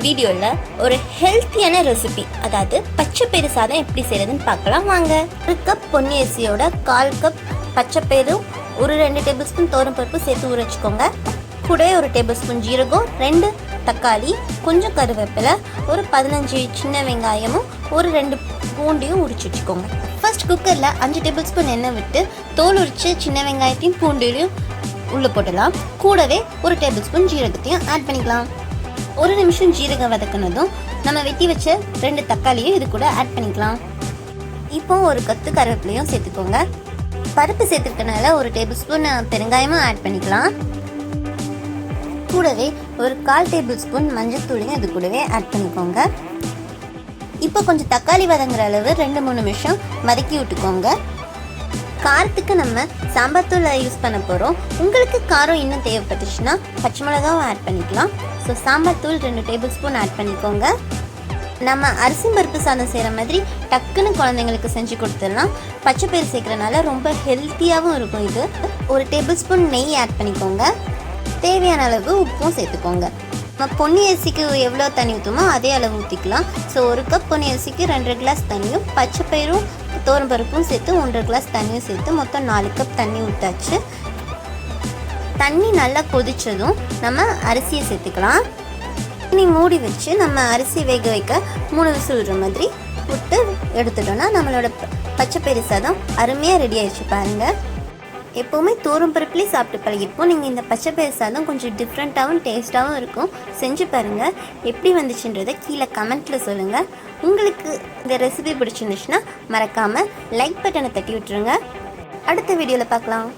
வீடியோவில் ஒரு ஹெல்த்தியான ரெசிபி, அதாவது பச்சைப்பயிறு சாதம் எப்படி செய்கிறதுன்னு பார்க்கலாம் வாங்க. 1 கப் பொன்னி அரிசியோட 1/4 கப் பச்சைப்பயிறு, ஒரு 2 டேபிள் ஸ்பூன் பருப்பு சேர்த்து ஊற வச்சுக்கோங்க. கூட ஒரு டேபிள் ஸ்பூன் ஜீரகம், 2 தக்காளி, கொஞ்சம் கருவேப்பிலை, ஒரு 15 சின்ன வெங்காயமும் ஒரு 2 பூண்டையும் உரிச்சு வச்சுக்கோங்க. ஃபர்ஸ்ட் குக்கரில் 5 டேபிள் ஸ்பூன் எண்ணெய் விட்டு தோல் உரிச்சு சின்ன வெங்காயத்தையும் பூண்டையும் உள்ளே போடலாம். கூடவே ஒரு டேபிள் ஸ்பூன் ஜீரகத்தையும் ஆட் பண்ணிக்கலாம். 1 நிமிஷம் ஜீரகம் வதக்கினதும் நம்ம வெட்டி வச்ச 2 தக்காளியும் இது கூட ஆட் பண்ணிக்கலாம். இப்போ ஒரு கொத்து கருவேப்பிலையும் சேர்த்துக்கோங்க. பருப்பு சேர்த்துக்கனால ஒரு டேபிள் ஸ்பூன் பெருங்காயமும் ஆட் பண்ணிக்கலாம். கூடவே ஒரு 1/4 டேபிள் ஸ்பூன் மஞ்சள் தூளையும் இது கூடவே ஆட் பண்ணிக்கோங்க. இப்போ கொஞ்சம் தக்காளி வதங்குற அளவு 2-3 நிமிஷம் வதக்கி விட்டுக்கோங்க. காரத்துக்கு நம்ம சாம்பார் தூள் யூஸ் பண்ண போகிறோம். உங்களுக்கு காரம் இன்னும் தேவைப்பட்டுச்சுன்னா பச்சை மிளகாவும் ஆட் பண்ணிக்கலாம். ஸோ சாம்பார் தூள் 2 டேபிள் ஸ்பூன் ஆட் பண்ணிக்கோங்க. நம்ம அரிசி பருப்பு சாதம் செய்கிற மாதிரி டக்குன்னு குழந்தைங்களுக்கு செஞ்சு கொடுத்துடலாம். பச்சைப்பயிறு சேர்க்குறனால ரொம்ப ஹெல்த்தியாகவும் இருக்கும். இது ஒரு டேபிள் ஸ்பூன் நெய் ஆட் பண்ணிக்கோங்க. தேவையான அளவு உப்பும் சேர்த்துக்கோங்க. நம்ம பொன்னி அரிசிக்கு எவ்வளோ தண்ணி ஊற்றுமோ அதே அளவு ஊற்றிக்கலாம். ஸோ 1 கப் பொன்னி அரிசிக்கு 2 கிளாஸ் தண்ணியும் பச்சைப்பயிரும் பருப்பும் சேர்த்து 1 கிளாஸ் தண்ணியும் சேர்த்து மொத்தம் 4 கப் தண்ணி ஊற்றாச்சு. தண்ணி நல்லா கொதித்ததும் நம்ம அரிசியை சேர்த்துக்கலாம். தண்ணி மூடி வச்சு நம்ம அரிசி வேக வைக்க 3 விசில் விடுற மாதிரி விட்டு எடுத்துட்டோன்னா நம்மளோட பச்சைப்பயிறு சாதம் அருமையாக ரெடி ஆகிடுச்சு பாருங்கள். எப்போவுமே பருப்புலேயே சாப்பிட்டு பழகிருப்போம். நீங்கள் இந்த பச்சைப்பயிறு சாதம் கொஞ்சம் டிஃப்ரெண்ட்டாகவும் டேஸ்ட்டாகவும் இருக்கும். செஞ்சு பாருங்கள். எப்படி வந்துச்சுன்றதை கீழே கமெண்ட்டில் சொல்லுங்கள். உங்களுக்கு இந்த ரெசிபி பிடிச்சிருந்துச்சுன்னா மறக்காமல் லைக் பட்டனை தட்டி விட்டுருங்க. அடுத்த வீடியோவில் பார்க்கலாம்.